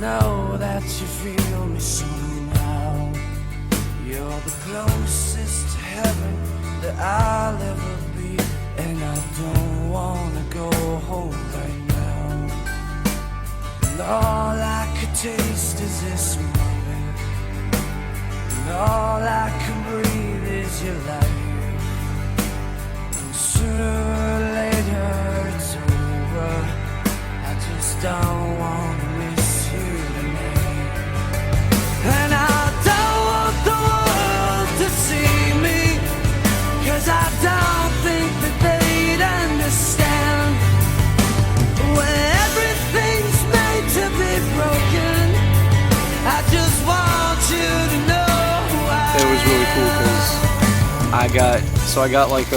know that you feel me somehow. You're the closest to heaven that I'll ever be, and I don't wanna go home right now. And all I could taste is this moment, and all I can breathe is your life. And sooner or later it's over. I just don't wanna miss you tonight. And I don't want the world to see me, 'cause I don't think that they'd understand. When everything's made to be broken, I just want you to know who I am. It was really cool because I got like,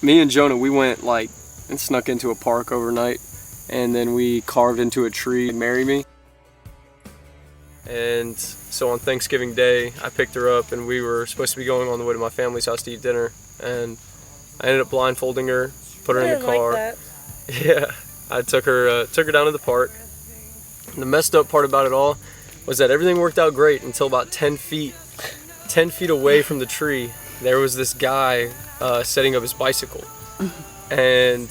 me and Jonah, we went like and snuck into a park overnight, and then we carved into a tree, "Marry Me." And so on Thanksgiving Day, I picked her up, and we were supposed to be going on the way to my family's house to eat dinner, and I ended up blindfolding her, put her in the car. Like that. Yeah, I took her down to the park. And the messed up part about it all was that everything worked out great until about 10 feet away from the tree, there was this guy setting up his bicycle. And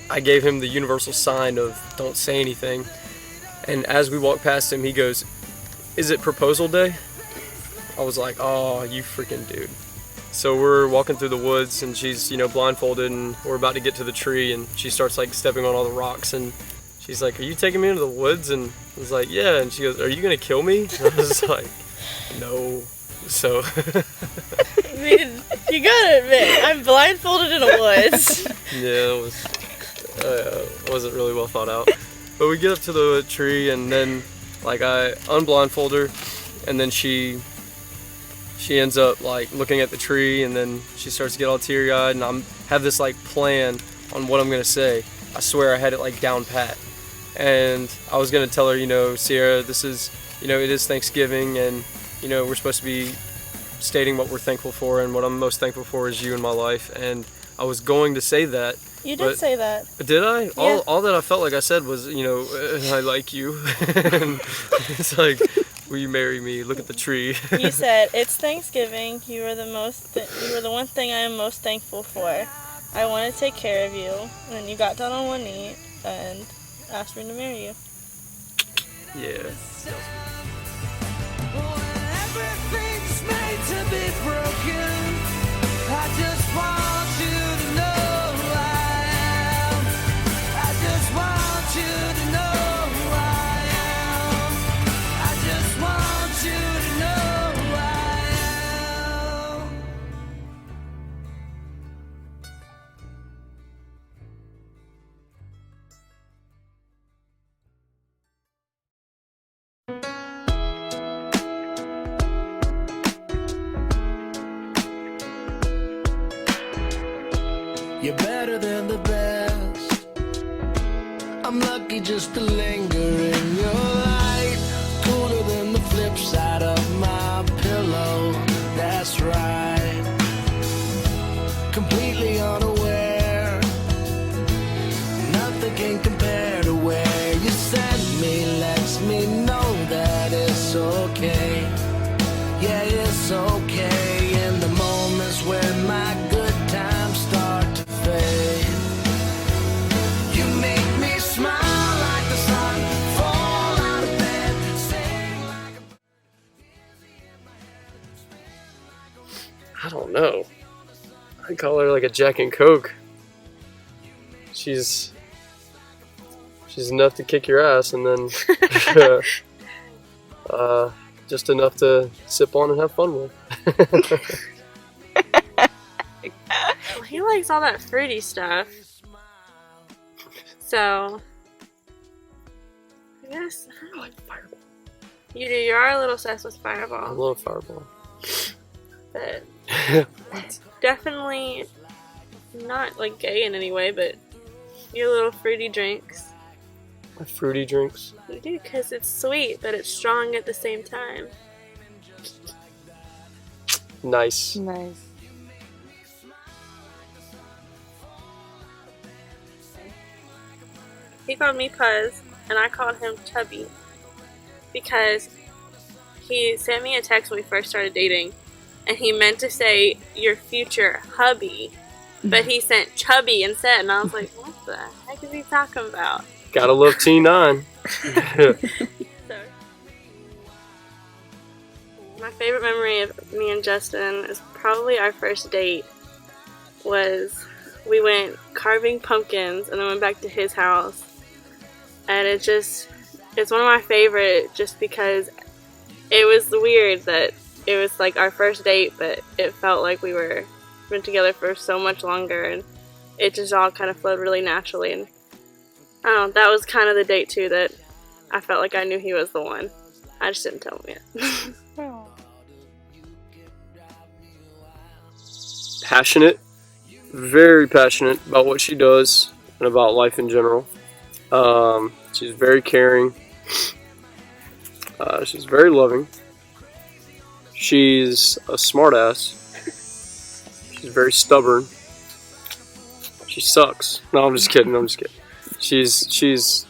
I gave him the universal sign of don't say anything. And as we walked past him, he goes, "Is it proposal day?" I was like, "Oh, you freaking dude." So we're walking through the woods, and she's, blindfolded, and we're about to get to the tree, and she starts like stepping on all the rocks, and she's like, "Are you taking me into the woods?" And I was like, "Yeah." And she goes, "Are you gonna kill me?" And I was like, "No." So I mean, you gotta admit, I'm blindfolded in the woods. yeah, it wasn't really well thought out. But we get up to the tree, and then like I unblindfold her, and then she ends up like looking at the tree, and then she starts to get all teary-eyed, and I have this like plan on what I'm gonna say. I swear I had it like down pat, and I was gonna tell her, "Sierra, this is, it is Thanksgiving, and we're supposed to be stating what we're thankful for, and what I'm most thankful for is you in my life." And I was going to say that. You did say that. Did I? Yeah. All that I felt like I said was, "I like you." And it's like, "Will you marry me? Look at the tree." You said, "It's Thanksgiving. You are the one thing I am most thankful for. I want to take care of you." And then you got down on one knee and asked me to marry you. Yeah. Everything's made to be broken. I just want you to know who I am. I just want you to know who I am. I just want you to know who I am. You're better than the best. I'm lucky just to linger in your light. Cooler than the flip side of my pillow. That's right. Completely unaware. Nothing can compare to where you send me. Lets me know that it's okay. Yeah, it's okay. In the moments when my good times start to fade, you make me smile like the sun, fall out of bed, sing like I don't know. I call her like a Jack and Coke. She's enough to kick your ass, and then just enough to sip on and have fun with. He likes all that fruity stuff. So, I guess I like Fireball. you do. You are a little obsessed with I Fireball, love Fireball. but definitely not like gay in any way. But your little fruity drinks, My fruity drinks. you do, because it's sweet, but it's strong at the same time. Nice. Nice. He called me Puzz, and I called him Chubby because he sent me a text when we first started dating, and he meant to say your future hubby, but he sent Chubby instead, and I was like, what the heck is he talking about? Gotta love T9. So, my favorite memory of me and Justin is probably our first date. We went carving pumpkins and then went back to his house, and it's one of my favorite just because it was weird that it was like our first date, but it felt like we were been together for so much longer, and it just all kind of flowed really naturally. And I don't know, that was kind of the date too that I felt like I knew he was the one. I just didn't tell him yet. Passionate, very passionate about what she does and about life in general. She's very caring. She's very loving. She's a smartass. She's very stubborn. She sucks. No, I'm just kidding. She's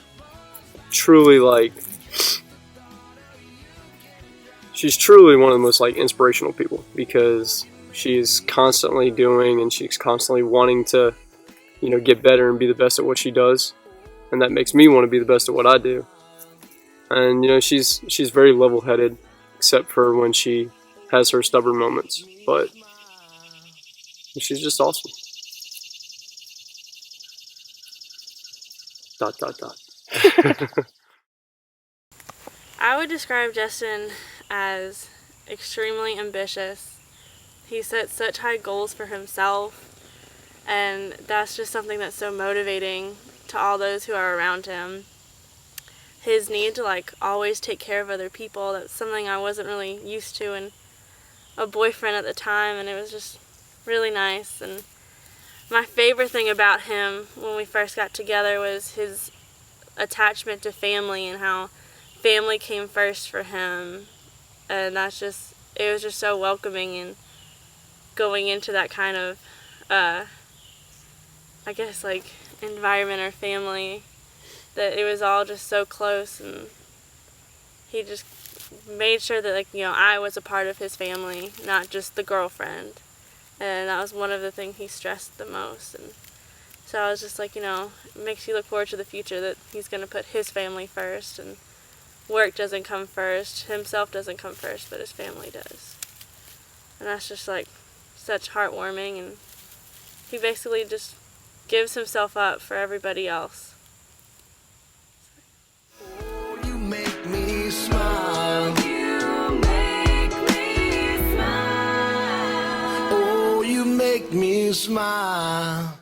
truly she's truly one of the most inspirational people, because she's constantly doing and she's constantly wanting to, get better and be the best at what she does, and that makes me want to be the best at what I do. And she's very level-headed, except for when she has her stubborn moments, but she's just awesome. ... I would describe Justin as extremely ambitious. He sets such high goals for himself, and that's just something that's so motivating to all those who are around him. His need to always take care of other people, that's something I wasn't really used to in a boyfriend at the time, and it was just really nice. And my favorite thing about him when we first got together was his attachment to family and how family came first for him, and it was just so welcoming. And going into that kind of environment or family, that it was all just so close, and he just made sure that I was a part of his family, not just the girlfriend. And that was one of the things he stressed the most. And so I was just it makes you look forward to the future, that he's going to put his family first, and work doesn't come first, himself doesn't come first, but his family does. And that's just such heartwarming, and he basically just gives himself up for everybody else. Oh, you make me smile. Oh, you make me smile.